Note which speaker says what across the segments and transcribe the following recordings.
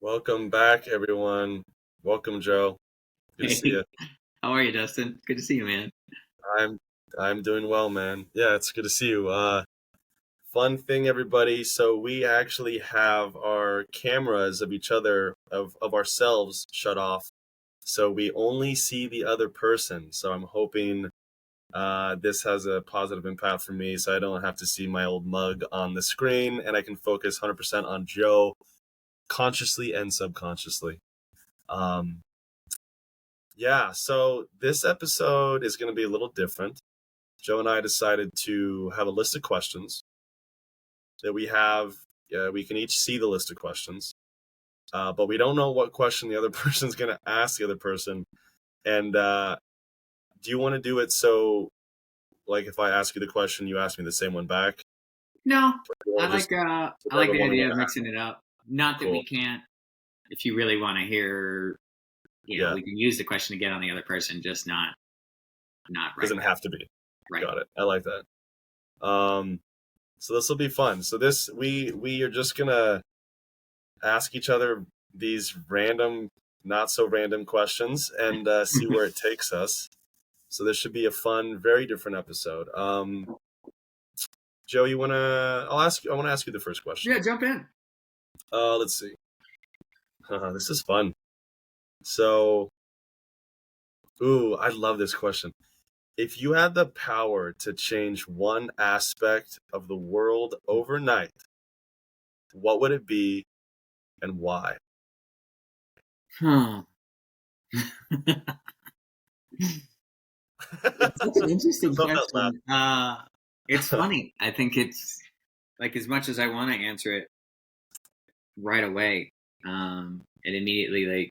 Speaker 1: Welcome back, everyone. Welcome, Joe. Good to see
Speaker 2: Hey,
Speaker 1: you.
Speaker 2: how are you, Dustin? Good to see you, man.
Speaker 1: I'm I'm doing well, man. Yeah, it's good to see you. Fun thing, everybody. So we actually have our cameras of each other of ourselves shut off, so we only see the other person. So I'm hoping this has a positive impact for me, so I don't have to see my old mug on the screen, and I can focus 100% on Joe, consciously and subconsciously. Um, Yeah, so this episode is going to be a little different. Joe and I decided to have a list of questions that we have. We can each see the list of questions, but we don't know what question the other person's going to ask the other person. And do you want to do it so, like, if I ask you the question, you ask me the same one back?
Speaker 2: No,
Speaker 1: Or do you want
Speaker 2: I
Speaker 1: to just
Speaker 2: like uh I like
Speaker 1: whatever
Speaker 2: the
Speaker 1: one we
Speaker 2: idea
Speaker 1: want
Speaker 2: of
Speaker 1: to have?
Speaker 2: mixing it up. Not that
Speaker 1: Cool.
Speaker 2: we can't, if you really want to hear,
Speaker 1: Yeah,
Speaker 2: we can use the question again on the other person, just not right
Speaker 1: doesn't
Speaker 2: back.
Speaker 1: have to be.
Speaker 2: Right.
Speaker 1: Got it. I like that. Um, so this will be fun. So this we are just gonna ask each other these random, not so random questions and see where it takes us. So this should be a fun, very different episode. Joe, you wanna? I'll ask. I want to ask you the first question.
Speaker 2: Yeah, jump in.
Speaker 1: Let's see. This is fun. So, ooh, I love this question. If you had the power to change one aspect of the world overnight, what would it be and why?
Speaker 2: Huh. It's such an interesting
Speaker 1: Love that laugh.
Speaker 2: question. It's funny. I think it's like as much as I want to answer it right away, it immediately like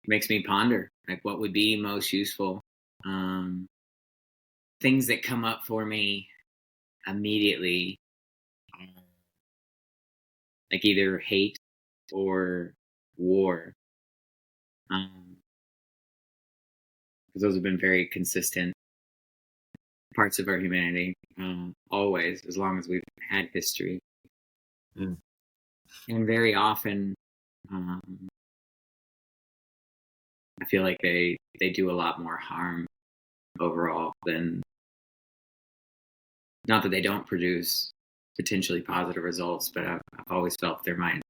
Speaker 2: makes me ponder like what would be most useful. Um, Things that come up for me immediately, uh, like either hate or war, because those have been very consistent parts of our humanity, always, as long as we've had history.
Speaker 1: Mm,
Speaker 2: And very often, um, I feel like they do a lot more harm overall than, not that they don't produce potentially positive results, but I've always felt there might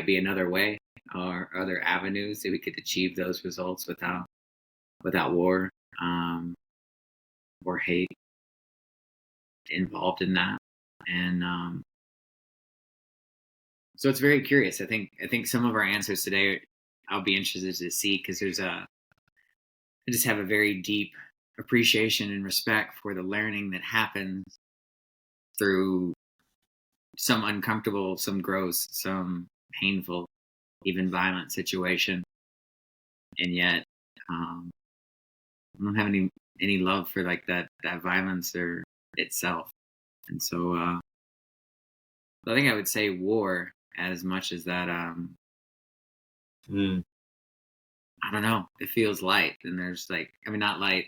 Speaker 2: be another way or other avenues that we could achieve those results without war, um, or hate involved in that. And so it's very curious. I think some of our answers today I'll be interested to see, because I just have a very deep appreciation and respect for the learning that happens through some uncomfortable, some gross, some painful, even violent situation. And yet, um, I don't have any love for like that violence or itself. And so I think I would say war, as much as that.
Speaker 1: mm,
Speaker 2: I don't know. It feels light, and there's like, I mean, not light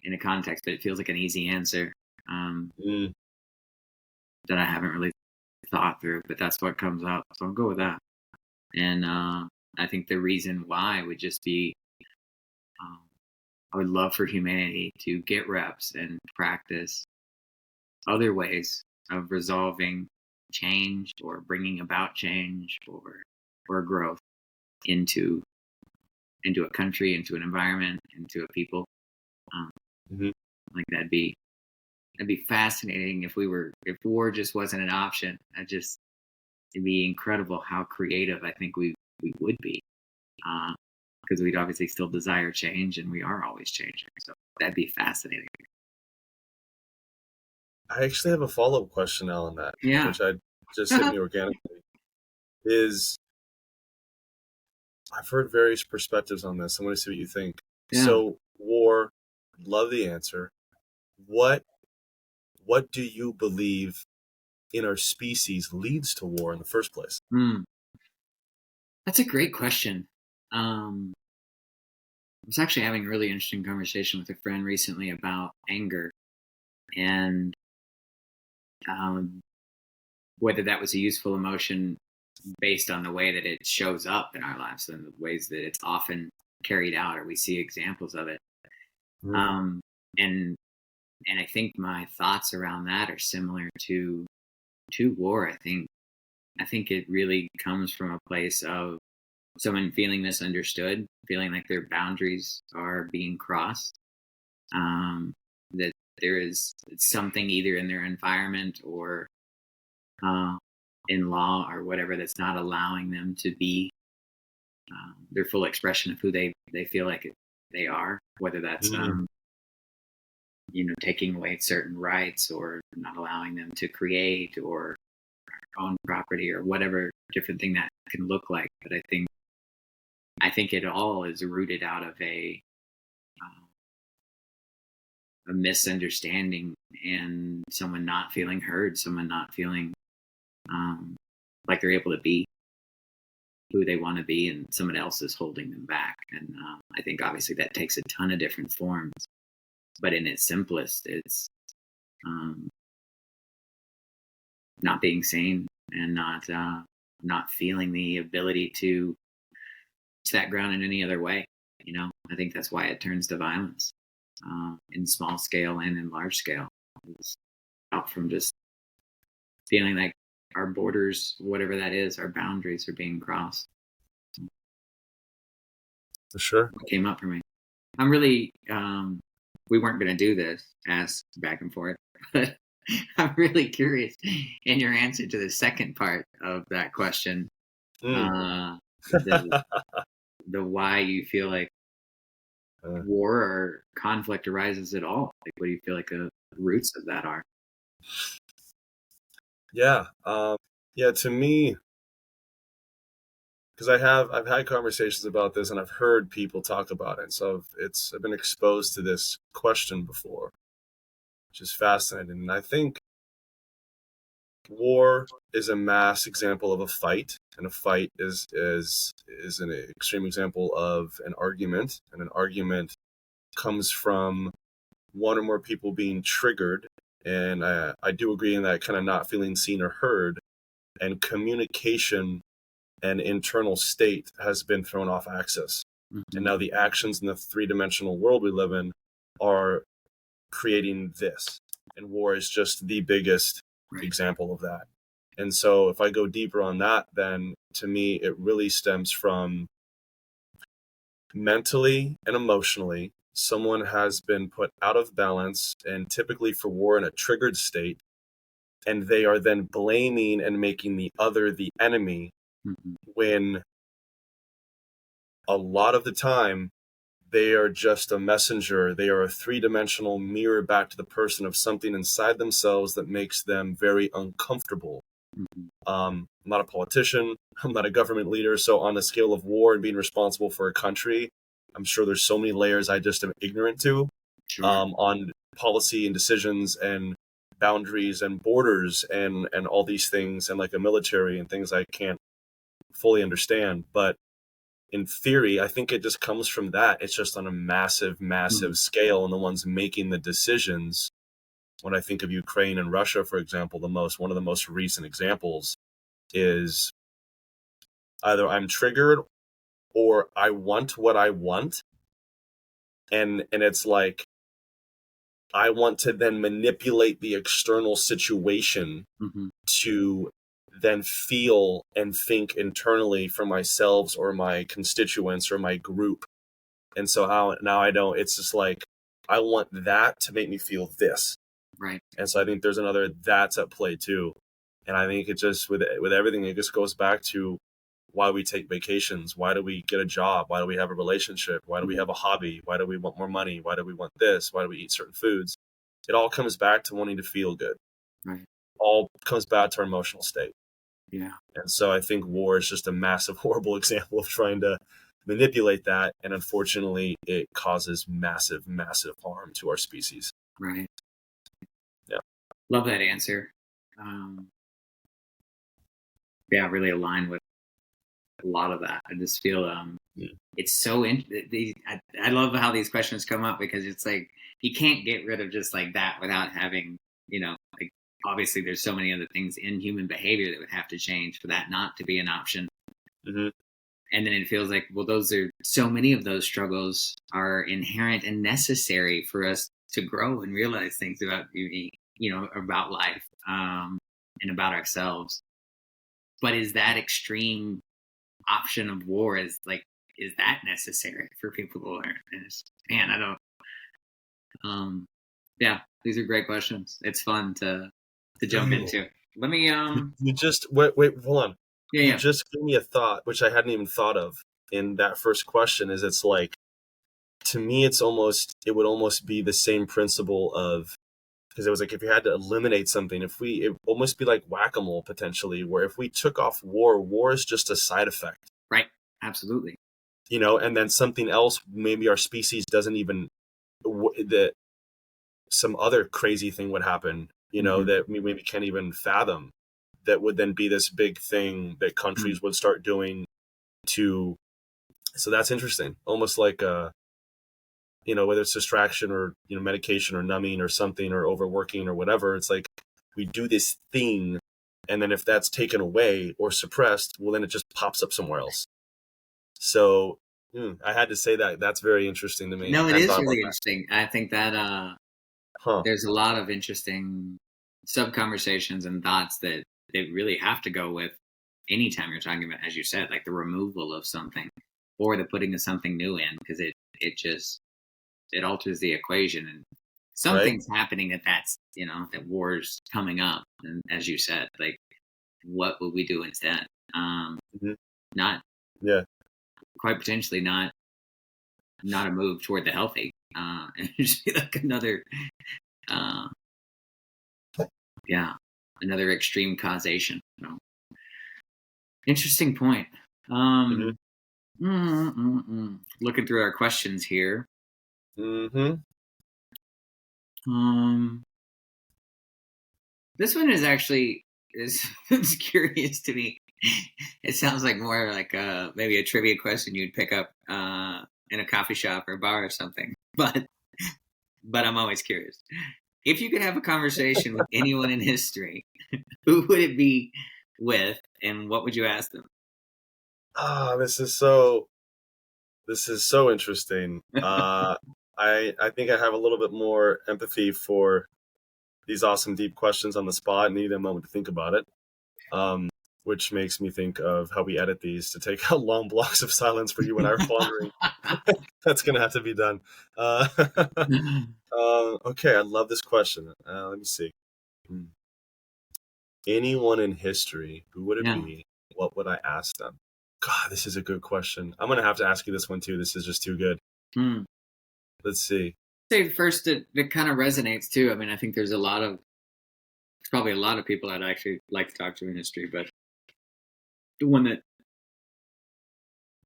Speaker 2: in a context, but it feels like an easy answer, um,
Speaker 1: mm.
Speaker 2: that I haven't really thought through. But that's what comes up, so I'll go with that. And I think the reason why would just be, um, I would love for humanity to get reps and practice other ways of resolving change or bringing about change or growth into a country, into an environment, into a people. Um,
Speaker 1: Mhm.
Speaker 2: like that'd be fascinating if war just wasn't an option. It'd be incredible how creative I think we would be, because we'd obviously still desire change, and we are always changing. So that'd be fascinating.
Speaker 1: I actually have a follow-up question now on that,
Speaker 2: Yeah.
Speaker 1: which I just hit me organically. Is I've heard various perspectives on this. I want to see what you think.
Speaker 2: Yeah.
Speaker 1: So, war, love the answer. What what do you believe in our species leads to war in the first place?
Speaker 2: Hmm. That's a great question. I was actually having a really interesting conversation with a friend recently about anger, and um, whether that was a useful emotion based on the way that it shows up in our lives and the ways that it's often carried out, or we see examples of it.
Speaker 1: Mm.
Speaker 2: Um, and and I think my thoughts around that are similar to war. I think it really comes from a place of someone feeling misunderstood, feeling like their boundaries are being crossed, that there is something either in their environment or uh, in law or whatever that's not allowing them to be their full expression of who they feel like they are, whether that's
Speaker 1: Mm.
Speaker 2: taking away certain rights or not allowing them to create or own property or whatever different thing that can look like. But I think it all is rooted out of a misunderstanding and someone not feeling heard, someone not feeling um, like they're able to be who they want to be, and someone else is holding them back. And I think obviously that takes a ton of different forms, but in its simplest, it's um, not being seen and not feeling the ability to reach that ground in any other way. I think that's why it turns to violence in small scale and in large scale. It's out from just feeling like our borders, whatever that is, our boundaries are being crossed.
Speaker 1: For sure.
Speaker 2: What came up for me? I'm really, we weren't going to do this, ask back and forth, but I'm really curious in your answer to the second part of that question,
Speaker 1: Mm.
Speaker 2: uh, the, the why you feel like
Speaker 1: Uh,
Speaker 2: war or conflict arises at all. Like, what do you feel like the roots of that are?
Speaker 1: yeah. Yeah. To me, because I've had conversations about this and I've heard people talk about it. So I've been exposed to this question before, which is fascinating. And I think war is a mass example of a fight, and a fight is an extreme example of an argument, and an argument comes from one or more people being triggered. And I do agree in that kind of not feeling seen or heard, and communication and internal state has been thrown off axis. And
Speaker 2: Mm-hmm.
Speaker 1: now the actions in the three-dimensional world we live in are creating this. And war is just the biggest
Speaker 2: Right.
Speaker 1: example of that. And so if I go deeper on that, then to me, it really stems from mentally and emotionally, someone has been put out of balance, and typically for war in a triggered state, and they are then blaming and making the other the enemy,
Speaker 2: Mm-hmm.
Speaker 1: when a lot of the time they are just a messenger. They are a three-dimensional mirror back to the person of something inside themselves that makes them very uncomfortable.
Speaker 2: Mm-hmm.
Speaker 1: I'm not a politician. I'm not a government leader. So on the scale of war and being responsible for a country, I'm sure there's so many layers I just am ignorant to,
Speaker 2: Sure.
Speaker 1: on policy and decisions and boundaries and borders and all these things, and like a military and things I can't fully understand. But in theory, I think it just comes from that. It's just on a massive,
Speaker 2: Mm-hmm.
Speaker 1: massive scale, and the ones making the decisions. When I think of Ukraine and Russia, for example, one of the most recent examples is either I'm triggered or I want what I want, and it's like I want to then manipulate the external situation
Speaker 2: Mm-hmm.
Speaker 1: to then feel and think internally for myself or my constituents or my group. And so how now I don't, it's just like I want that to make me feel this.
Speaker 2: Right.
Speaker 1: And so I think there's another that's at play too. And I think it just with everything, it just goes back to why we take vacations. Why do we get a job? Why do we have a relationship? Why do we
Speaker 2: Mm-hmm.
Speaker 1: have a hobby? Why do we want more money? Why do we want this? Why do we eat certain foods? It all comes back to wanting to feel good.
Speaker 2: Right.
Speaker 1: All comes back to our emotional state.
Speaker 2: Yeah.
Speaker 1: And so I think war is just a massive, horrible example of trying to manipulate that. And unfortunately, it causes massive, massive harm to our species.
Speaker 2: Right.
Speaker 1: Yeah.
Speaker 2: Love that answer. Um, yeah, really aligned with a lot of that. I just feel
Speaker 1: Yeah.
Speaker 2: it's so I love how these questions come up because it's like you can't get rid of just like that without having like obviously there's so many other things in human behavior that would have to change for that not to be an option.
Speaker 1: Hmm.
Speaker 2: And then it feels like, well, those are so many of those struggles are inherent and necessary for us to grow and realize things about beauty, about life, and about ourselves. But is that extreme option of war is that necessary for people to learn? And man, I don't. Yeah, these are great questions. It's fun to jump
Speaker 1: Ooh.
Speaker 2: into. Let me
Speaker 1: You just wait, hold on.
Speaker 2: yeah,
Speaker 1: You
Speaker 2: yeah.
Speaker 1: just gave me a thought, which I hadn't even thought of in that first question. Is it's like, to me, it would almost be the same principle of, because it was like, if you had to eliminate something, it would almost be like whack-a-mole potentially, where if we took off war is just a side effect,
Speaker 2: Right. Absolutely.
Speaker 1: and then something else, maybe our species doesn't even, that some other crazy thing would happen,
Speaker 2: Mm-hmm.
Speaker 1: that we maybe can't even fathom, that would then be this big thing that
Speaker 2: Mm-hmm.
Speaker 1: countries would start doing to. So that's interesting, almost like whether it's distraction or medication or numbing or something or overworking or whatever. It's like we do this thing, and then if that's taken away or suppressed, well, then it just pops up somewhere else. So I had to say that. That's very interesting to me.
Speaker 2: No,
Speaker 1: I
Speaker 2: it
Speaker 1: hadn't
Speaker 2: is
Speaker 1: thought about
Speaker 2: really
Speaker 1: that.
Speaker 2: interesting. I think that
Speaker 1: Huh.
Speaker 2: there's a lot of interesting sub conversations and thoughts that really have to go with anytime you're talking about, as you said, like the removal of something or the putting of something new in, because it alters the equation, and
Speaker 1: Right.
Speaker 2: something's happening that war's coming up, and as you said, like what would we do instead?
Speaker 1: Hmm.
Speaker 2: Not
Speaker 1: Yeah.
Speaker 2: quite potentially not a move toward the healthy, and just be like another uh, yeah, another extreme causation. Interesting point.
Speaker 1: Hmm.
Speaker 2: Um, Looking through our questions here.
Speaker 1: Hmm.
Speaker 2: Um, this one is actually is curious to me. It sounds like more like maybe a trivia question you'd pick up in a coffee shop or bar or something. But I'm always curious. If you could have a conversation with anyone in history, who would it be with, and what would you ask them?
Speaker 1: Ah, this is so interesting. I think I have a little bit more empathy for these awesome deep questions on the spot and need a moment to think about it. Um, which makes me think of how we edit these to take out long blocks of silence for you and I pondering. That's gonna have to be done. Uh, okay, I love this question. Let me see. Hmm. Anyone in history, who would it
Speaker 2: Yeah.
Speaker 1: be? What would I ask them? God, this is a good question. I'm gonna have to ask you this one too. This is just too good.
Speaker 2: Hmm.
Speaker 1: Let's see.
Speaker 2: Say first, it kind of resonates too. I mean, I think there's probably a lot of people I'd actually like to talk to in history, but the one that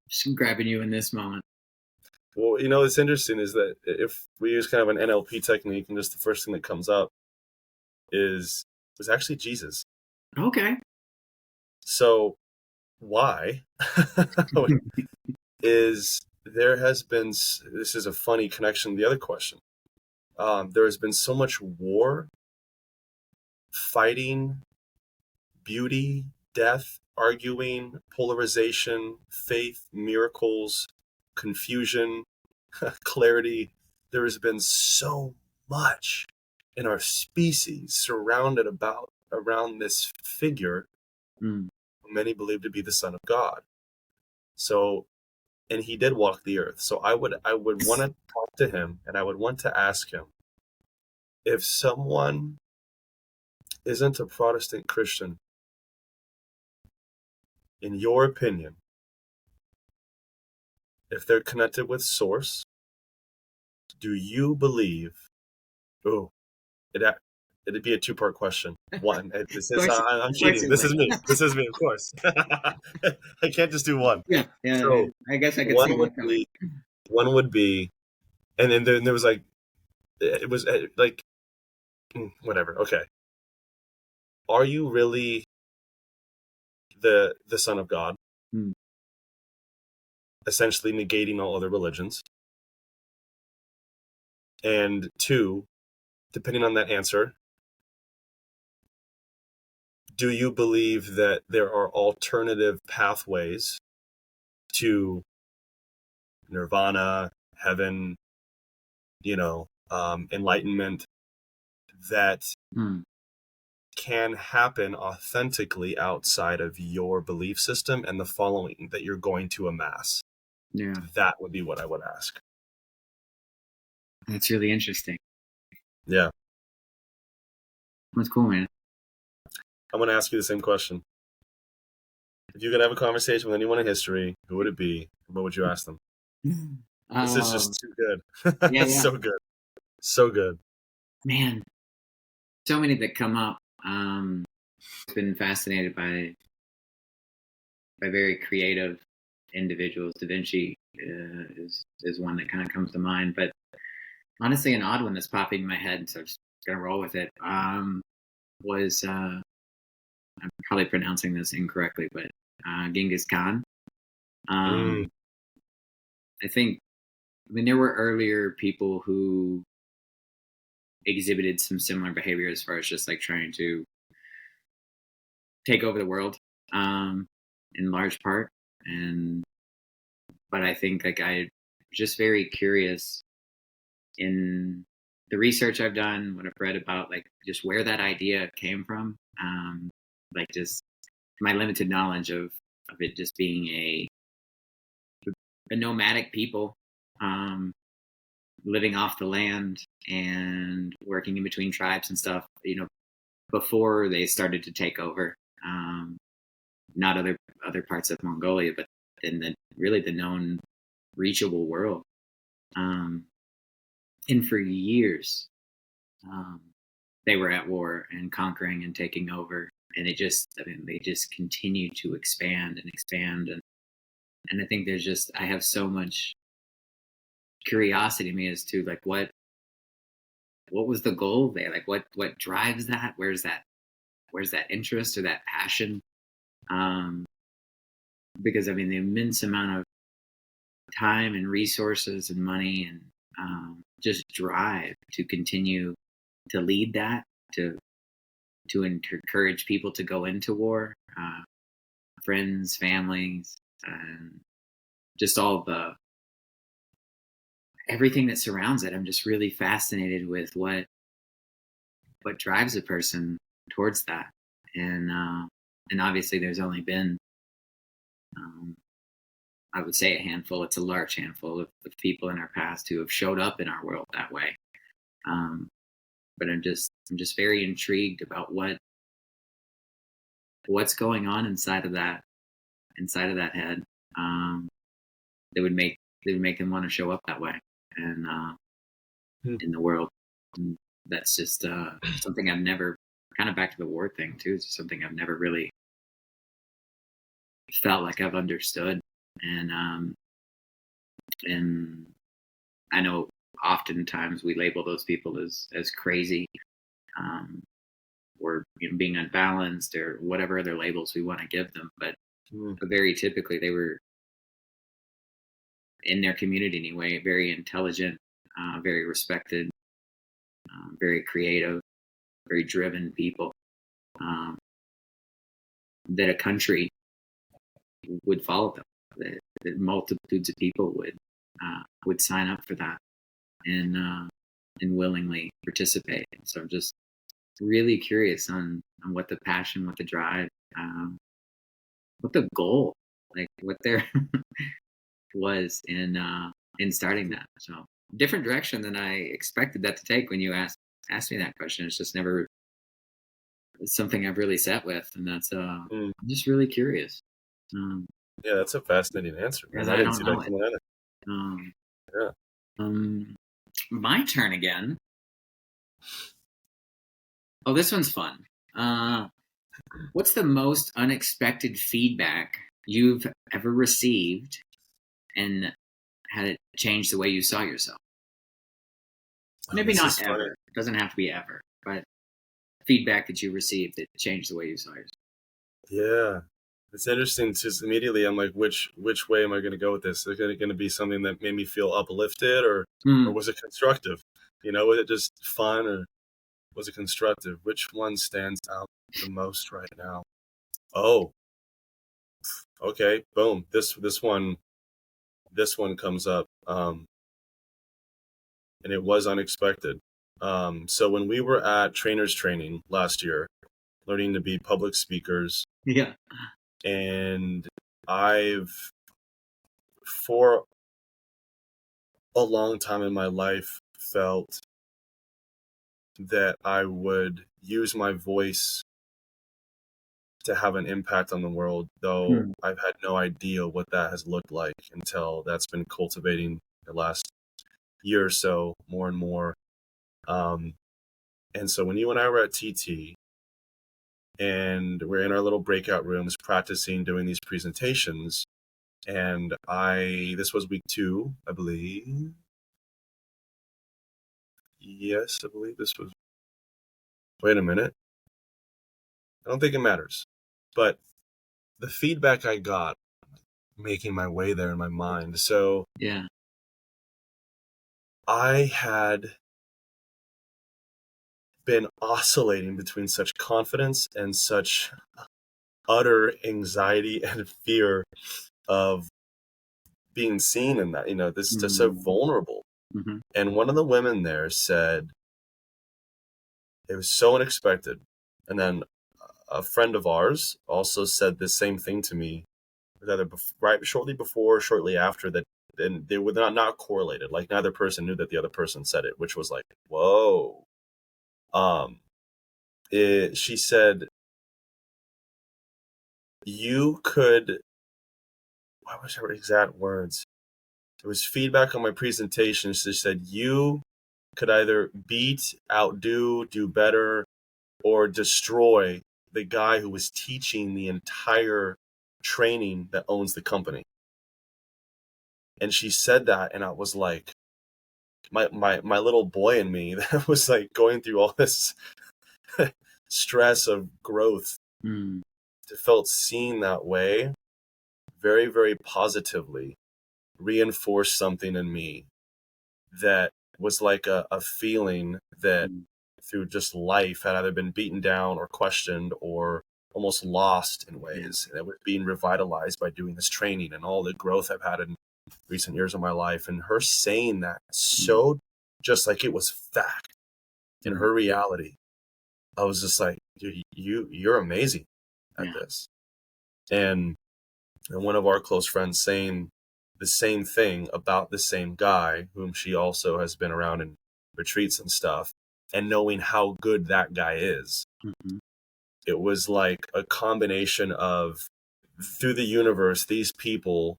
Speaker 2: just grabbing you in this moment.
Speaker 1: Well, what's interesting is that if we use kind of an NLP technique, and just the first thing that comes up is was actually Jesus.
Speaker 2: Okay.
Speaker 1: So why is there has been this is a funny connection to the other question. There has been so much war, fighting, beauty, death, arguing, polarization, faith, miracles, confusion, clarity. There has been so much in our species surrounded about around this figure
Speaker 2: Mm.
Speaker 1: who many believe to be the Son of God. So, and he did walk the earth. So I would want to talk to him, and I would want to ask him, if someone isn't a Protestant Christian, in your opinion, if they're connected with Source, do you believe? Oh, it it'd be a two-part question. One, this
Speaker 2: Of
Speaker 1: is
Speaker 2: course,
Speaker 1: I'm
Speaker 2: of course
Speaker 1: cheating.
Speaker 2: it
Speaker 1: This
Speaker 2: would.
Speaker 1: is me. This is me, of course. I can't just do one.
Speaker 2: Yeah, yeah.
Speaker 1: So
Speaker 2: I guess I could
Speaker 1: one
Speaker 2: see
Speaker 1: would
Speaker 2: that coming.
Speaker 1: be one would be, and then there was like it was like whatever. Okay, are you really the Son of God?
Speaker 2: Mm.
Speaker 1: Essentially negating all other religions. And two, depending on that answer, do you believe that there are alternative pathways to nirvana, heaven, enlightenment that
Speaker 2: Hmm.
Speaker 1: can happen authentically outside of your belief system and the following that you're going to amass?
Speaker 2: Yeah,
Speaker 1: That would be what I would ask.
Speaker 2: that's really interesting.
Speaker 1: Yeah.
Speaker 2: That's cool, man.
Speaker 1: I'm going to ask you the same question. If you could have a conversation with anyone in history, who would it be? What would you ask them? This is
Speaker 2: Um,
Speaker 1: just too good.
Speaker 2: yeah,
Speaker 1: It's
Speaker 2: yeah,
Speaker 1: so good. So good.
Speaker 2: man. So many that come up. I've been fascinated by very creative individuals. Da Vinci is one that kind of comes to mind, but honestly, an odd one that's popping in my head, so I'm just gonna roll with it. Was I'm probably pronouncing this incorrectly, but Genghis Khan.
Speaker 1: Mm,
Speaker 2: Um, I think, I mean, there were earlier people who exhibited some similar behavior as far as just like trying to take over the world, um, in large part, and but I think like I just very curious in the research I've done, what I've read about, like just where that idea came from, like just my limited knowledge of it just being a nomadic people, um, living off the land and working in between tribes and stuff. Before they started to take over, not other parts of Mongolia, but in the really the known reachable world. Um, and for years, um, they were at war and conquering and taking over. And I mean, they just continue to expand and expand. And I think I have so much curiosity in me as to like what was the goal there? Like what drives that? Where's that interest or that passion? Um, because I mean, the immense amount of time and resources and money and just drive to continue to lead that, to encourage people to go into war, friends, families, and just all the everything that surrounds it. I'm just really fascinated with what drives a person towards that, and obviously there's only been, um, I would say, a handful. It's a large handful of people in our past who have showed up in our world that way. Um, but I'm just very intrigued about what's going on inside of that head, um, that would make them want to show up that way and
Speaker 1: hmm.
Speaker 2: in the world. And that's just something I've never, kind of back to the war thing too. It's just something I've never really felt like I've understood, and I know oftentimes we label those people as crazy, um, or being unbalanced or whatever other labels we want to give them,
Speaker 1: Mm,
Speaker 2: but very typically they were in their community anyway, very intelligent, very respected, very creative, very driven people, um, that a country would follow them. That multitudes of people would sign up for that and willingly participate. So I'm just really curious on what the passion, what the drive, what the goal, like what there was in starting that. So different direction than I expected that to take when you asked me that question. It's just never it's something I've really sat with, and that's
Speaker 1: mm.
Speaker 2: I'm just really curious. Um,
Speaker 1: Yeah, that's a fascinating answer,
Speaker 2: because
Speaker 1: man. I
Speaker 2: I
Speaker 1: didn't
Speaker 2: don't
Speaker 1: see
Speaker 2: know
Speaker 1: that
Speaker 2: it.
Speaker 1: coming either.
Speaker 2: Um,
Speaker 1: Yeah.
Speaker 2: my turn again. Oh, this one's fun. Uh, what's the most unexpected feedback you've ever received, and had it change the way you saw yourself?
Speaker 1: Oh,
Speaker 2: Maybe
Speaker 1: this
Speaker 2: not
Speaker 1: is funny.
Speaker 2: ever. It doesn't have to be ever, but feedback that you received that changed the way you saw yourself.
Speaker 1: Yeah. It's interesting. Just immediately, I'm like, which way am I going to go with this? Is it going to be something that made me feel uplifted, or
Speaker 2: Hmm.
Speaker 1: was it constructive? Was it just fun, or Was it constructive? Which one stands out the most right now? Oh, okay, boom. This one comes up, and it was unexpected. So when we were at trainers training last year, learning to be public speakers,
Speaker 2: Yeah.
Speaker 1: and I've for a long time in my life felt that I would use my voice to have an impact on the world, though
Speaker 2: Hmm.
Speaker 1: I've had no idea what that has looked like until that's been cultivating the last year or so, more and more. Um, and so when you and I were at TT and we're in our little breakout rooms practicing doing these presentations, and this was week 2, I believe. Yes, I believe this was. Wait a minute. I don't think it matters. But the feedback I got making my way there in my mind. So
Speaker 2: Yeah.
Speaker 1: I had been oscillating between such confidence and such utter anxiety and fear of being seen in that, this just so
Speaker 2: Mm-hmm.
Speaker 1: vulnerable.
Speaker 2: Mm-hmm.
Speaker 1: And one of the women there said, it was so unexpected. And then a friend of ours also said the same thing to me, either right shortly before or shortly after that. And they were not correlated. Like neither person knew that the other person said it, which was like, whoa. She said, you could, what was her exact words? It was feedback on my presentation. She said, you could either beat, outdo, do better, or destroy the guy who was teaching the entire training that owns the company. And she said that, and I was like, my little boy in me that was like going through all this stress of growth,
Speaker 2: Mm.
Speaker 1: felt seen that way very, very positively, reinforced something in me that was like a feeling that
Speaker 2: Mm.
Speaker 1: through just life had either been beaten down or questioned or almost lost in
Speaker 2: Yeah.
Speaker 1: ways. And it was being revitalized by doing this training and all the growth I've had in recent years of my life. And her saying that
Speaker 2: Mm.
Speaker 1: so just like it was fact in
Speaker 2: Mm.
Speaker 1: her reality, I was just like, dude, you're amazing at
Speaker 2: Yeah.
Speaker 1: this. And one of our close friends saying the same thing about the same guy whom she also has been around in retreats and stuff, and knowing how good that guy is.
Speaker 2: Mm-hmm.
Speaker 1: It was like a combination of, through the universe, these people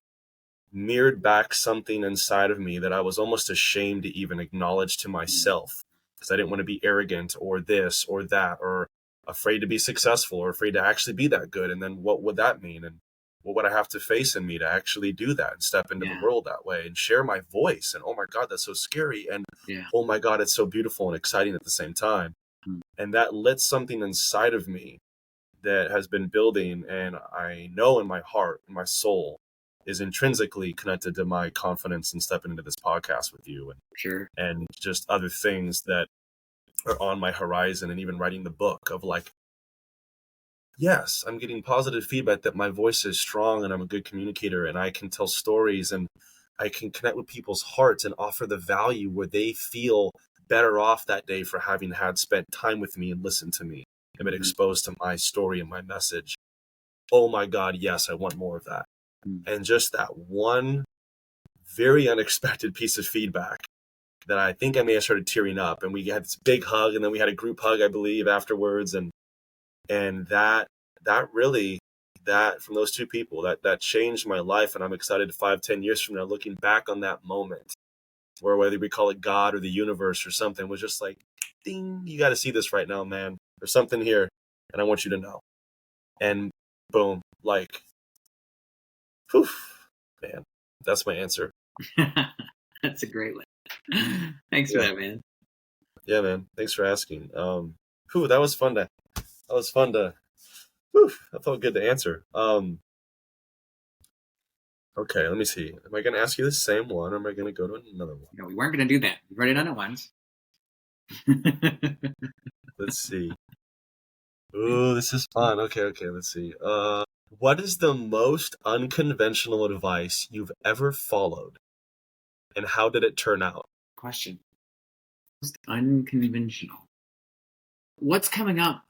Speaker 1: mirrored back something inside of me that I was almost ashamed to even acknowledge to
Speaker 2: Mm.
Speaker 1: myself, because I didn't want to be arrogant or this or that, or afraid to be successful or afraid to actually be that good. And then what would that mean? And what would I have to face in me to actually do that and step into the
Speaker 2: Yeah.
Speaker 1: world that way and share my voice? And oh my God, that's so scary. And
Speaker 2: Yeah.
Speaker 1: oh my God, it's so beautiful and exciting at the same time.
Speaker 2: Mm.
Speaker 1: And that lit something inside of me that has been building, and I know in my heart, in my soul, is intrinsically connected to my confidence in stepping into this podcast with you,
Speaker 2: Sure.
Speaker 1: and just other things that are on my horizon, and even writing the book of like, yes, I'm getting positive feedback that my voice is strong and I'm a good communicator and I can tell stories and I can connect with people's hearts and offer the value where they feel better off that day for having had spent time with me and listened to me and been
Speaker 2: Mm-hmm.
Speaker 1: exposed to my story and my message. Oh my God, yes, I want more of that.
Speaker 2: Mm.
Speaker 1: And just that one very unexpected piece of feedback that I think I may have started tearing up, and we had this big hug, and then we had a group hug, I believe, afterwards. And that really, that from those two people, that changed my life. And I'm excited 5-10 years from now, looking back on that moment, where whether we call it God or the universe or something, was just like, ding, you got to see this right now, man. There's something here, and I want you to know. And boom, like, whew, man, that's my answer.
Speaker 2: That's a great one. Thanks for
Speaker 1: Yeah,
Speaker 2: that, man.
Speaker 1: yeah, man. Thanks for asking. Whew, that was fun to. That was fun to. Whew, that felt good to answer. Okay, let me see. Am I going to ask you the same one, or am I going to go to another one?
Speaker 2: No, we weren't going to do that. We've already done it once.
Speaker 1: Let's see. Ooh, this is fun. Okay, let's see. What is the most unconventional advice you've ever followed, and how did it turn out?
Speaker 2: Question. Most unconventional. What's coming up?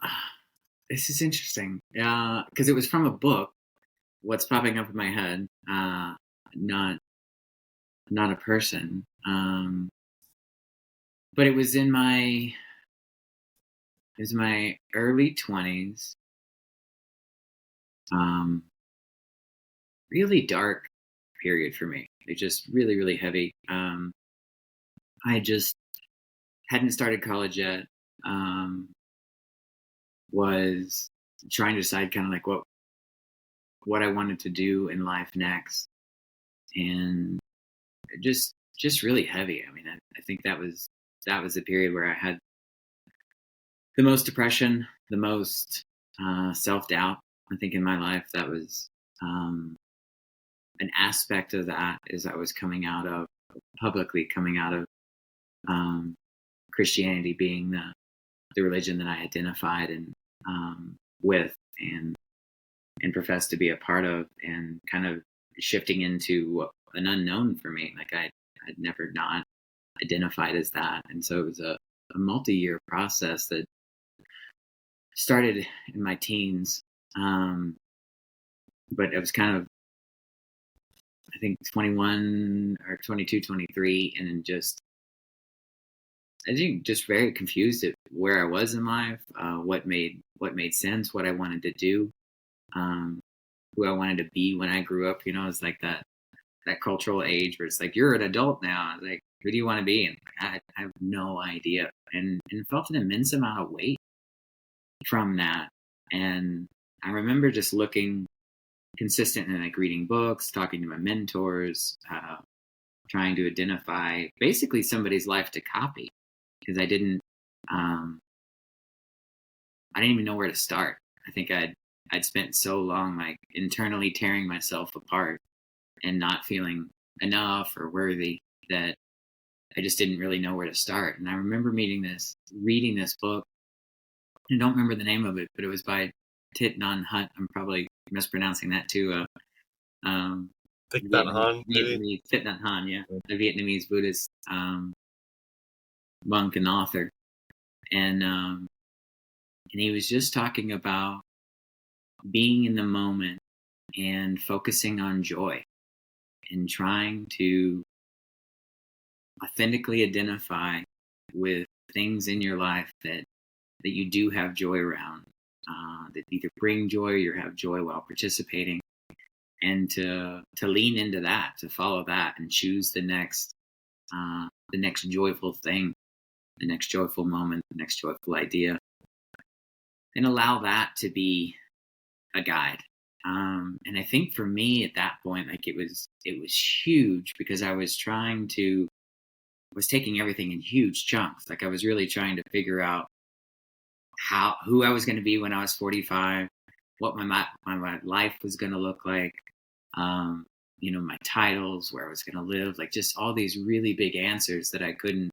Speaker 2: This is interesting. Because it was from a book. What's popping up in my head? Not a person. But it was in my early 20s. Really dark period for me. It just really, really heavy. I just hadn't started college yet. Was trying to decide kind of like what I wanted to do in life next, and just really heavy. I mean, I think that was the period where I had the most depression, the most self doubt. I think in my life that was an aspect of that is I was coming out of publicly coming out of Christianity being the religion that I identified and with and professed to be a part of, and kind of shifting into an unknown for me. Like I'd never not identified as that, and so it was a multi-year process that started in my teens, but it was kind of, I think, 21 or 22, 23, and then I think just very confused at where I was in life, what made sense, what I wanted to do, who I wanted to be when I grew up. It's like that cultural age where it's like, you're an adult now. Like, who do you want to be? And I have no idea, and felt an immense amount of weight from that. And I remember just looking consistent and like reading books, talking to my mentors, trying to identify basically somebody's life to copy, because I didn't even know where to start. I think I'd spent so long like internally tearing myself apart and not feeling enough or worthy that I just didn't really know where to start. And I remember reading this book. I don't remember the name of it, but it was by Thich Nhat Hanh. I'm probably mispronouncing that too.
Speaker 1: Thich Nhat Hanh, maybe?
Speaker 2: Thich Nhat Hanh, yeah, a Vietnamese Buddhist monk and author, and he was just talking about being in the moment and focusing on joy and trying to authentically identify with things in your life that you do have joy around, that either bring joy or you have joy while participating, and to lean into that, to follow that, and choose the next joyful thing, the next joyful moment, the next joyful idea, and allow that to be a guide. And I think for me at that point, like it was huge, because I was taking everything in huge chunks. Like I was really trying to figure out who I was going to be when I was 45, what my life was going to look like, my titles, where I was going to live, like just all these really big answers that I couldn't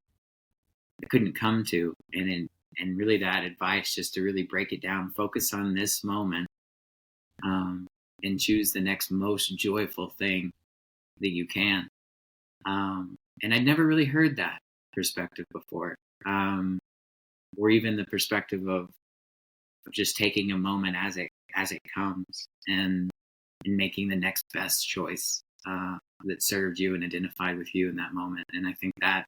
Speaker 2: come to. And really that advice, just to really break it down, focus on this moment, and choose the next most joyful thing that you can. And I'd never really heard that perspective before, or even the perspective of just taking a moment as it comes, and making the next best choice that served you and identified with you in that moment. And I think that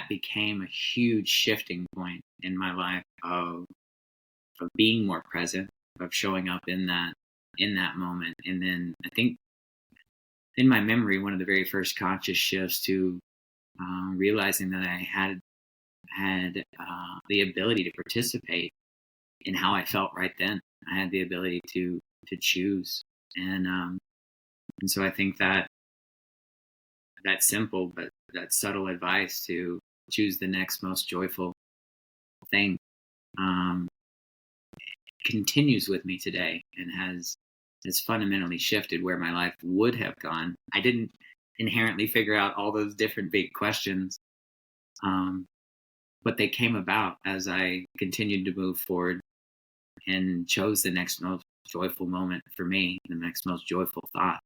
Speaker 2: became a huge shifting point in my life of being more present, of showing up in that moment. And then I think in my memory, one of the very first conscious shifts to realizing that I had the ability to participate in how I felt right then. I had the ability to choose, and so I think that simple but that subtle advice to choose the next most joyful thing continues with me today, and has fundamentally shifted where my life would have gone. I didn't inherently figure out all those different big questions but they came about as I continued to move forward and chose the next most joyful moment for me, the next most joyful thought.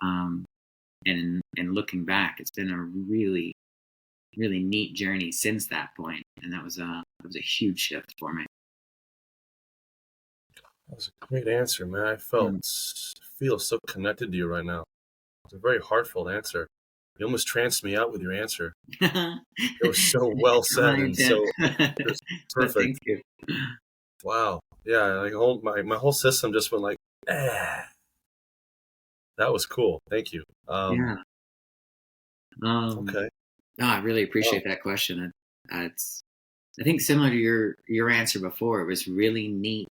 Speaker 2: And looking back, it's been a really, really neat journey since that point, and that was a huge shift for me.
Speaker 1: That was a great answer, man. I feel so connected to you right now. It's a very heartfelt answer. You almost tranced me out with your answer. It was so well said and so just
Speaker 2: But
Speaker 1: perfect.
Speaker 2: thank you.
Speaker 1: Wow. Yeah, like my whole system just went like, eh. That was cool. Thank you.
Speaker 2: Yeah.
Speaker 1: Okay.
Speaker 2: No, I really
Speaker 1: Wow.
Speaker 2: appreciate that question. It's, I think, similar to your answer before. It was really neat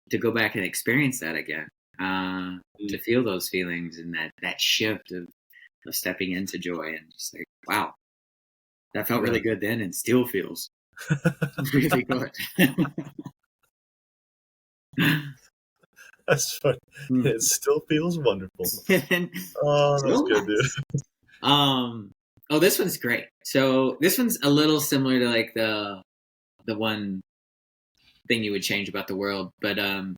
Speaker 2: to go back and experience that again,
Speaker 1: Mm,
Speaker 2: to feel those feelings and that shift of stepping into joy, and just like, wow, that felt
Speaker 1: yeah.
Speaker 2: really good then, and still feels really good.
Speaker 1: That's fun. It still feels wonderful.
Speaker 2: And
Speaker 1: Oh, that's
Speaker 2: still
Speaker 1: good, dude.
Speaker 2: nice. Oh, this one's great. So this one's a little similar to like the one thing you would change about the world, but on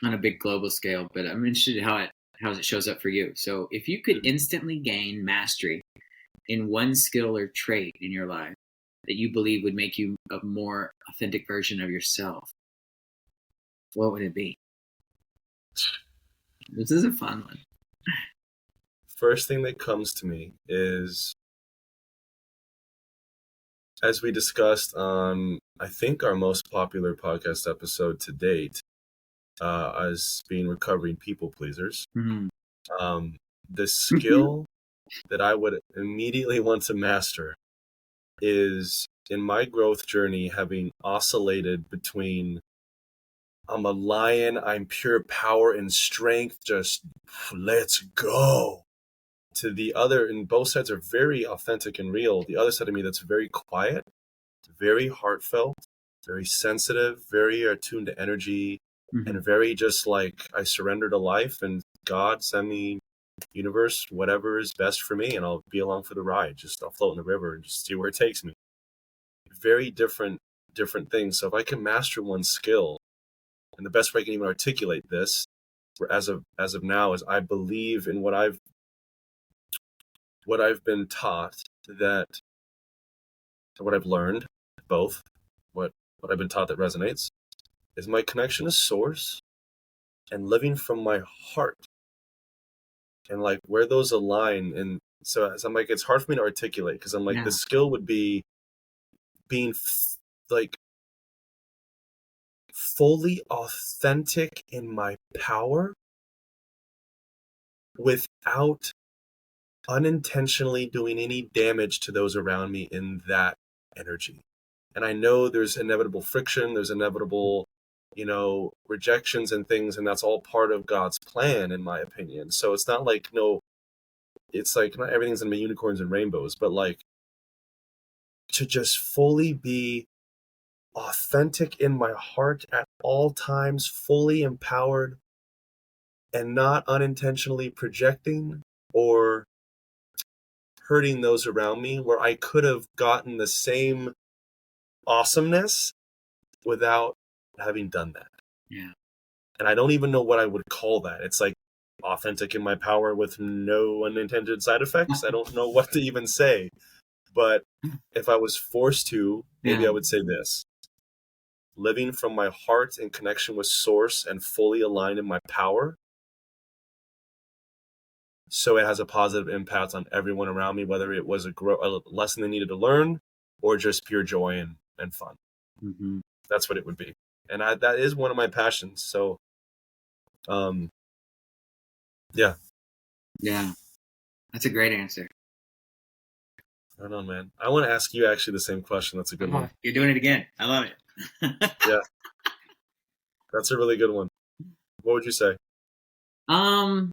Speaker 2: a big global scale. But I'm interested in how it shows up for you. So if you could instantly gain mastery in one skill or trait in your life that you believe would make you a more authentic version of yourself, what would it be? This is a fun one.
Speaker 1: First thing that comes to me is, as we discussed on, I think, our most popular podcast episode to date, as being recovering people pleasers.
Speaker 2: Mhm.
Speaker 1: The skill that I would immediately want to master is, in my growth journey, having oscillated between I'm a lion, I'm pure power and strength, just let's go, to the other, and both sides are very authentic and real. The other side of me that's very quiet, very heartfelt, very sensitive, very attuned to energy,
Speaker 2: Mhm.
Speaker 1: and very just like I surrender to life and God, send me, universe, whatever is best for me, and I'll be along for the ride. Just I'll float in the river and just see where it takes me. Very different things. So if I can master one skill, and the best way I can even articulate this, as of now, is I believe in what I've been taught, that what I've learned, both what I've been taught that resonates, is my connection to source and living from my heart, and like where those align. And so I'm like, it's hard for me to articulate, because I'm like, the
Speaker 2: Yeah.
Speaker 1: skill would be being like fully authentic in my power without unintentionally doing any damage to those around me in that energy. And I know there's inevitable friction, there's inevitable, rejections and things, and that's all part of God's plan, in my opinion. So it's not like, no, it's like not everything's gonna be unicorns and rainbows, but like to just fully be authentic in my heart at all times, fully empowered, and not unintentionally projecting or hurting those around me, where I could have gotten the same awesomeness without having done that.
Speaker 2: Yeah.
Speaker 1: And I don't even know what I would call that. It's like authentic in my power with no unintended side effects. I don't know what to even say. But if I was forced to, maybe
Speaker 2: Yeah.
Speaker 1: I would say this: living from my heart in connection with source and fully aligned in my power, so it has a positive impact on everyone around me, whether it was a lesson they needed to learn or just pure joy and fun.
Speaker 2: Hmm.
Speaker 1: That's what it would be. And that is one of my passions. So, um, yeah,
Speaker 2: Yeah. That's a great answer.
Speaker 1: I don't know, man. I want to ask you actually the same question. That's a good one.
Speaker 2: You're doing it again. I love it.
Speaker 1: Yeah, that's a really good one. What would you say?
Speaker 2: um,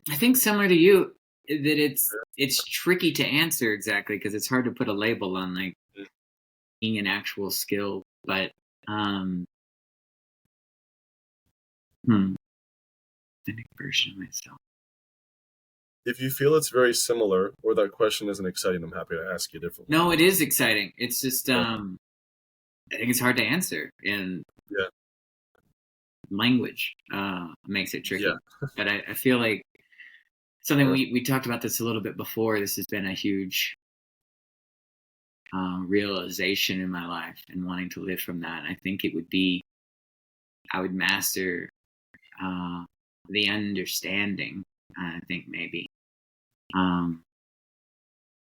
Speaker 2: I think similar to you, that it's tricky to answer exactly because it's hard to put a label on like being an actual skill. But um, authentic version of myself.
Speaker 1: if you feel it's very similar or that question isn't exciting, I'm happy to ask you a different one.
Speaker 2: No, it is exciting. It's just
Speaker 1: Yeah.
Speaker 2: I think it's hard to answer, and
Speaker 1: Yeah.
Speaker 2: language makes it tricky.
Speaker 1: Yeah.
Speaker 2: But I feel like something
Speaker 1: Sure.
Speaker 2: we talked about this a little bit before. This has been a huge realization in my life, and wanting to live from that. I think it would be I would master uh, the understanding. I think maybe um,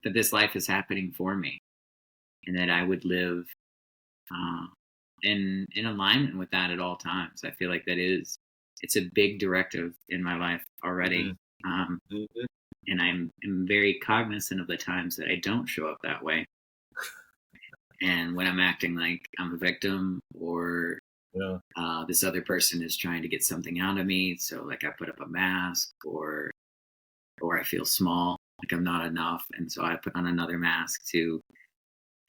Speaker 2: that this life is happening for me, and that I would live uh, in alignment with that at all times. I feel like it's a big directive in my life already,
Speaker 1: Hmm.
Speaker 2: um,
Speaker 1: Hmm.
Speaker 2: and am very cognizant of the times that I don't show up that way, and when I'm acting like I'm a victim, or
Speaker 1: Yeah.
Speaker 2: this other person is trying to get something out of me. So like I put up a mask, or I feel small, like I'm not enough, and so I put on another mask to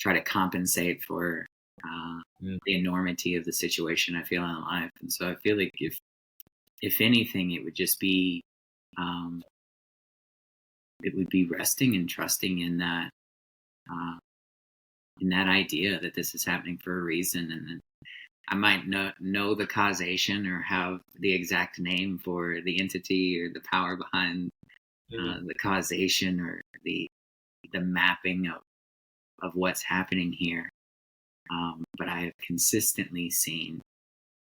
Speaker 2: try to compensate for uh,
Speaker 1: Mm.
Speaker 2: the enormity of the situation I feel in life. And so I feel like if anything, it would just be um, it would be resting and trusting uh, in that idea that this is happening for a reason, and that I might not know the causation or have the exact name for the entity or the power behind
Speaker 1: Mm.
Speaker 2: the causation, or the mapping of what's happening here. But I have consistently seen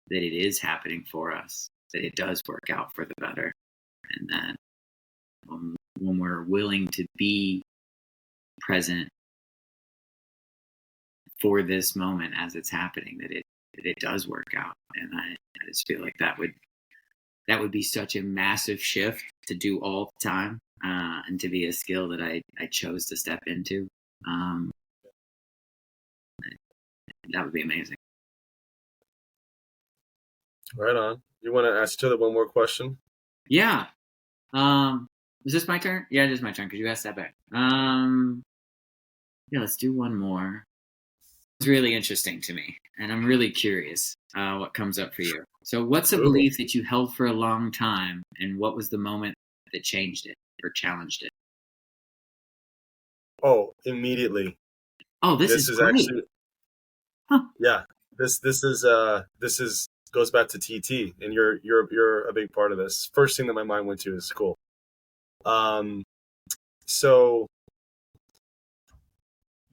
Speaker 2: that it is happening for us, that it does work out for the better, and that when we're willing to be present for this moment as it's happening, that it does work out. And I just feel like that would be such a massive shift to do all the time, and to be a skill that I chose to step into. Um, that would be amazing.
Speaker 1: Right on. You want to ask each other one more question?
Speaker 2: Yeah. Is this my turn? Yeah, it is my turn because you asked that back. Yeah, let's do one more. It's really interesting to me, and I'm really curious what comes up for you. So, what's a
Speaker 1: Ooh.
Speaker 2: belief that you held for a long time, and what was the moment that changed it or challenged it?
Speaker 1: Oh, immediately.
Speaker 2: Oh, this
Speaker 1: This
Speaker 2: is
Speaker 1: is
Speaker 2: great.
Speaker 1: actually,
Speaker 2: Huh.
Speaker 1: yeah. This is goes back to TT, and you're a big part of this. First thing that my mind went to is cool. Um, so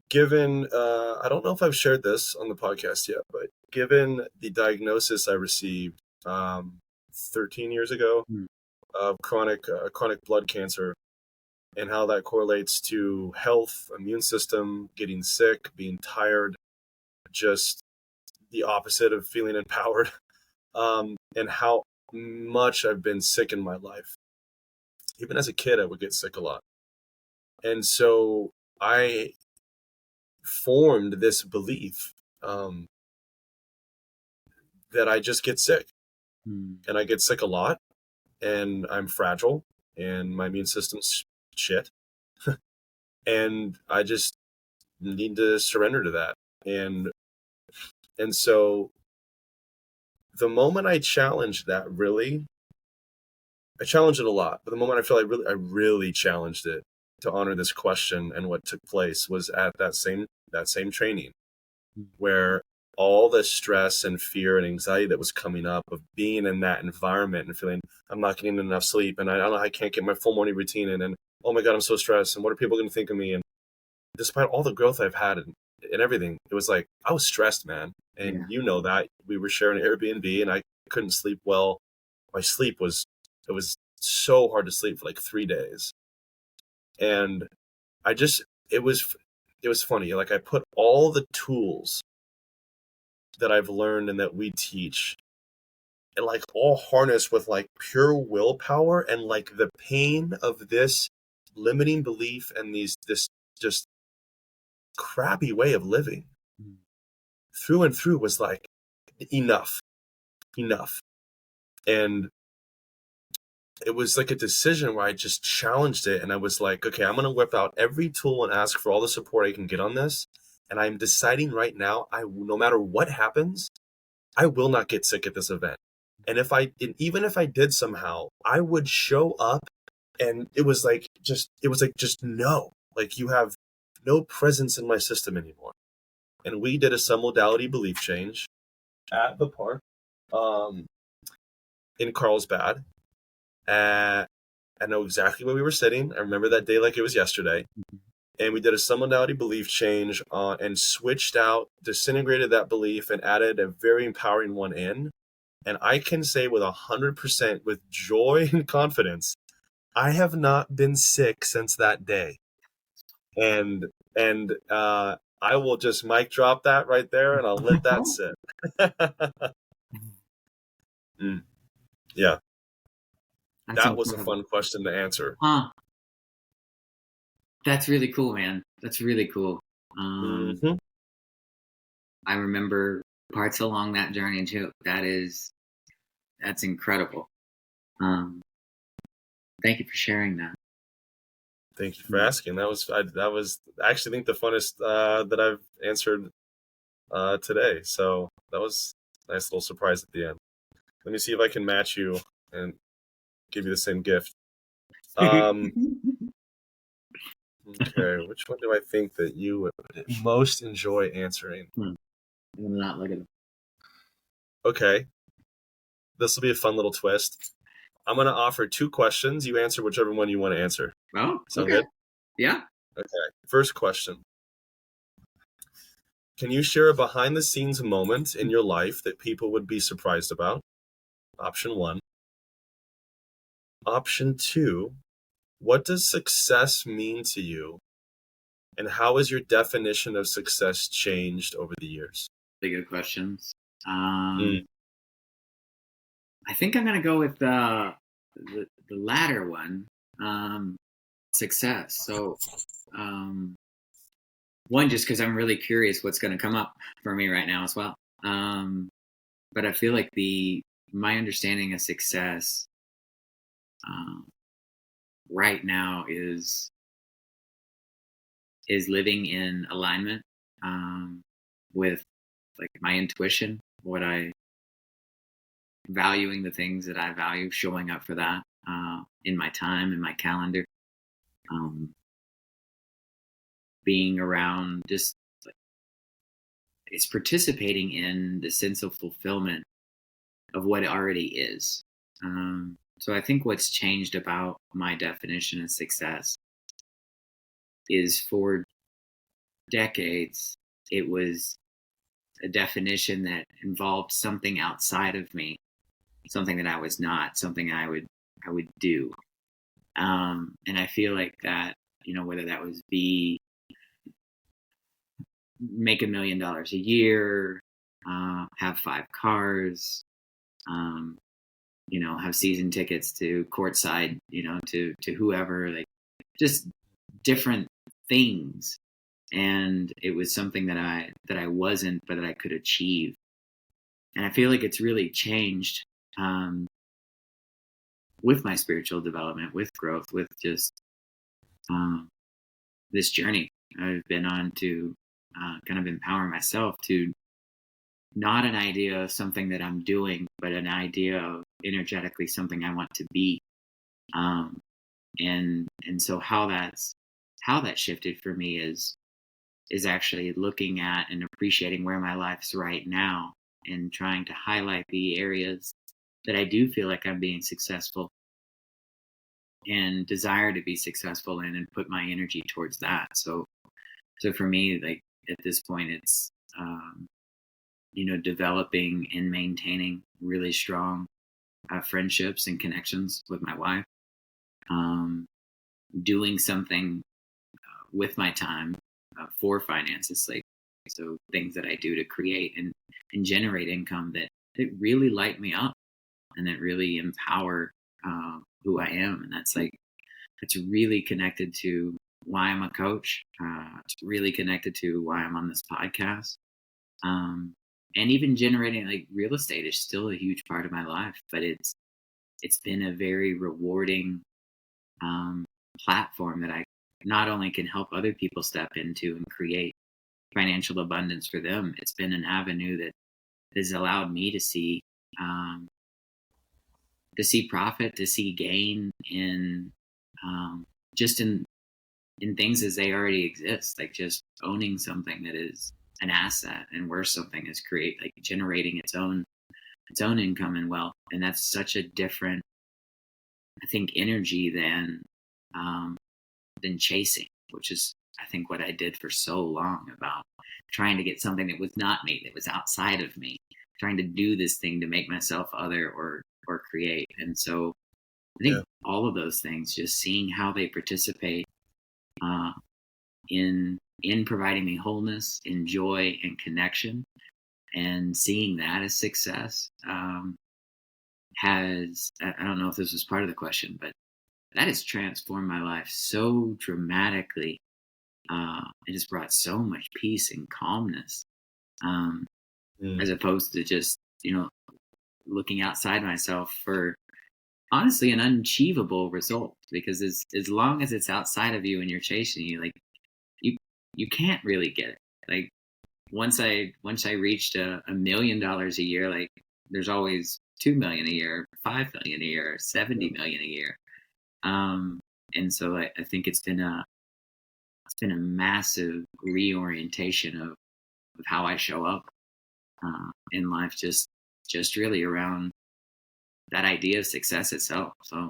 Speaker 1: given, I don't know if I've shared this on the podcast yet, but given the diagnosis I received 13 years ago
Speaker 2: Hmm.
Speaker 1: of chronic blood cancer, and how that correlates to health, immune system, getting sick, being tired, just the opposite of feeling empowered, and how much I've been sick in my life. Even as a kid, I would get sick a lot. And so I formed this belief um, that I just get sick,
Speaker 2: Hmm.
Speaker 1: and I get sick a lot, and I'm fragile, and my immune system's shit, and I just need to surrender to that. And so the moment I challenged that, really, I challenged it a lot, but the moment I really challenged it to honor this question and what took place was at that same training, where all the stress and fear and anxiety that was coming up of being in that environment and feeling I'm not getting enough sleep, and I don't know, I can't get my full morning routine in, and oh my God, I'm so stressed, and what are people going to think of me? And despite all the growth I've had and everything, it was like I was stressed, man.
Speaker 2: Yeah.
Speaker 1: And you know that we were sharing an Airbnb, and I couldn't sleep well. My sleep was it was so hard to sleep for like 3 days, and I just it was funny. Like I put all the tools that I've learned and that we teach, and like all harnessed with like pure willpower and like the pain of this limiting belief and this just crappy way of living
Speaker 2: Hmm.
Speaker 1: through and through was like enough, enough. And it was like a decision where I just challenged it, and I was like, okay, I'm going to whip out every tool and ask for all the support I can get on this. And I'm deciding right now, no matter what happens, I will not get sick at this event. And even if I did somehow, I would show up And it was like just no, like you have no presence in my system anymore. And we did a some modality belief change at the park, um, in Carlsbad. I know exactly where we were sitting. I remember that day like it was yesterday. And we did a some modality belief change, and switched out, disintegrated that belief, and added a very empowering one in. And I can say with 100% with joy and confidence, I have not been sick since that day. And I will just mic drop that right there, and I'll let that sit. Mm, yeah,
Speaker 2: That's
Speaker 1: that was a
Speaker 2: incredible.
Speaker 1: fun question to answer.
Speaker 2: Huh. That's really cool, man. That's really cool. Um,
Speaker 1: Hmm.
Speaker 2: I remember parts along that journey too. That's incredible. Um, Thank you for sharing that.
Speaker 1: Thank you for asking. That was I actually think the funnest that I've answered today. So that was a nice little surprise at the end. Let me see if I can match you and give you the same gift. Um, okay, which one do I think that you would most enjoy answering?
Speaker 2: I'm not looking.
Speaker 1: Okay, this will be a fun little twist. I'm going to offer two questions. You answer whichever one you want to answer.
Speaker 2: Oh,
Speaker 1: Sound
Speaker 2: okay.
Speaker 1: good?
Speaker 2: Yeah.
Speaker 1: Okay. First question. Can you share a behind the scenes moment in your life that people would be surprised about? Option one. Option two. What does success mean to you? And how has your definition of success changed over the years?
Speaker 2: Really good questions.
Speaker 1: Mm,
Speaker 2: I think I'm gonna go with the latter one. Success. So, um, one, just because I'm really curious what's going to come up for me right now as well. But I feel like the my understanding of success um, right now is living in alignment with like my intuition, what I valuing the things that I value, showing up for that in my time, in my calendar, um, being around just like, it's participating in the sense of fulfillment of what it already is. So I think what's changed about my definition of success is for decades, it was a definition that involved something outside of me, something that I was not, something I would do. And I feel like that, whether that was be make $1 million a year, have 5 cars, um, have season tickets to courtside, to whoever, like just different things. And it was something that I wasn't, but that I could achieve. And I feel like it's really changed with my spiritual development, with growth, with just um, this journey I've been on to kind of empower myself to not an idea of something that I'm doing, but an idea of energetically something I want to be. Um, and so how that shifted for me is actually looking at and appreciating where my life's right now and trying to highlight the areas that I do feel like I'm being successful and desire to be successful in and put my energy towards that. So for me, like at this point, it's developing and maintaining really strong friendships and connections with my wife, um, doing something with my time for finances, like so things that I do to create and generate income that really light me up and that really empower who I am, and it's really connected to why I'm a coach. It's really connected to why I'm on this podcast. And even generating like real estate is still a huge part of my life, but it's been a very rewarding um, platform that I not only can help other people step into and create financial abundance for them. It's been an avenue that has allowed me um, to see profit, to see gain in just in things as they already exist, like just owning something that is an asset and worth something is like generating its own income and wealth. And that's such a different, I think, energy than chasing, which is, I think, what I did for so long, about trying to get something that was not me, that was outside of me, trying to do this thing to make myself other or create. And so I think all of those things, just seeing how they participate in providing me wholeness, in joy and connection, and seeing that as success, has, I don't know if this was part of the question, but that has transformed my life so dramatically. It has brought so much peace and calmness, as opposed to just, looking outside myself for honestly an unachievable result. Because as long as it's outside of you and you're chasing you, like you can't really get it. Like once I reached $1 million a year, like there's always 2 million a year, 5 million a year, 70 million a year. And so I think it's been a massive reorientation of how I show up in life, just really around that idea of success itself. So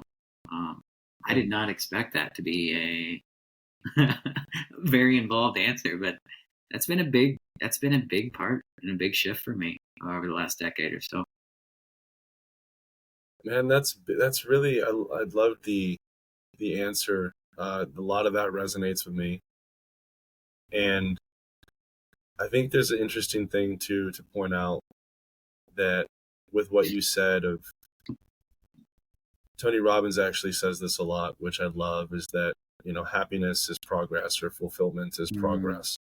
Speaker 2: I did not expect that to be a very involved answer, but that's been a big part and a big shift for me over the last decade or so.
Speaker 1: Man, that's really, I love the answer. A lot of that resonates with me, and I think there's an interesting thing to point out, that with what you said of Tony Robbins actually says this a lot, which I love, is that, happiness is progress, or fulfillment is progress.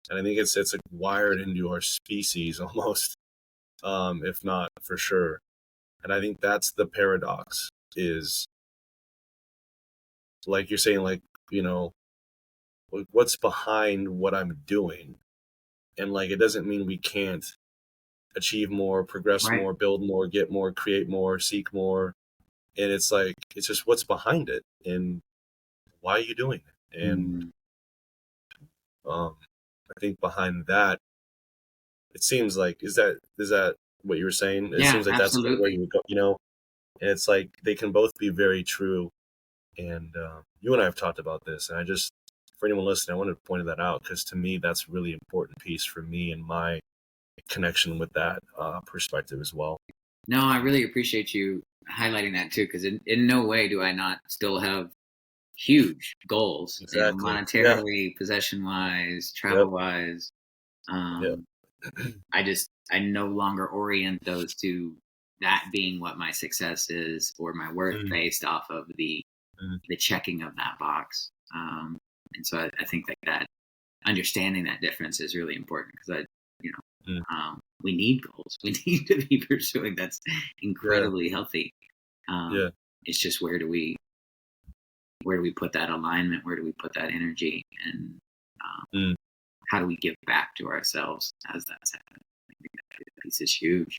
Speaker 1: And I think it's like wired into our species almost, if not for sure. And I think that's the paradox, is like you're saying, like, what's behind what I'm doing. And like, it doesn't mean we can't achieve more, progress
Speaker 2: Right.
Speaker 1: more, build more, get more, create more, seek more. And it's like, it's just what's behind it and why are you doing it? And I think behind that, it seems like, is that what you were saying? It
Speaker 2: Yeah,
Speaker 1: seems like that's where
Speaker 2: absolutely.
Speaker 1: you would go, and it's like they can both be very true. And you and I have talked about this, and for anyone listening, I wanted to point that out, because to me, that's a really important piece for me and my connection with that perspective as well.
Speaker 2: No, I really appreciate you highlighting that too, because in no way do I not still have huge goals,
Speaker 1: Exactly. Yeah.
Speaker 2: monetarily, possession wise,
Speaker 1: Yep.
Speaker 2: travel wise.
Speaker 1: Yep.
Speaker 2: I no longer orient those to that being what my success is or my worth
Speaker 1: Mm,
Speaker 2: based off of the
Speaker 1: mm,
Speaker 2: checking of that box. And so I think that understanding that difference is really important, because
Speaker 1: mm.
Speaker 2: we need goals. We need to be pursuing. That's
Speaker 1: Yeah.
Speaker 2: incredibly healthy.
Speaker 1: Yeah.
Speaker 2: It's just, where do we put that alignment? Where do we put that energy? And
Speaker 1: Mm.
Speaker 2: how do we give back to ourselves as that's happening? I think that piece is huge.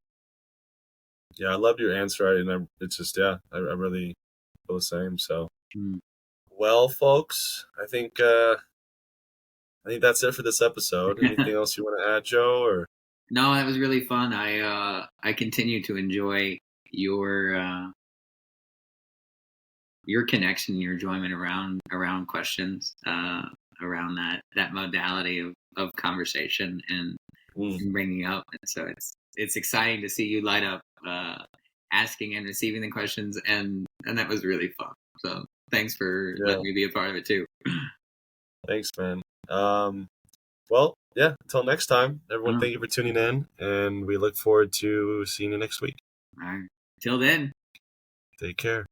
Speaker 1: Yeah. I loved your answer. And it's just, yeah, I really feel the same. So,
Speaker 2: Mm.
Speaker 1: well, folks, I think that's it for this episode. Anything else you want to add, Joe? Or
Speaker 2: No, that was really fun. I continue to enjoy your connection, your enjoyment around questions, around that modality of conversation and
Speaker 1: mm,
Speaker 2: bringing up. And so it's exciting to see you light up, asking and receiving the questions, and that was really fun. So thanks for
Speaker 1: yeah,
Speaker 2: letting me be a part of it too.
Speaker 1: thanks, man. Well, yeah. Until next time, everyone.
Speaker 2: All
Speaker 1: Thank you for tuning in, and we look forward to seeing you next week.
Speaker 2: right. Till then.
Speaker 1: Take care.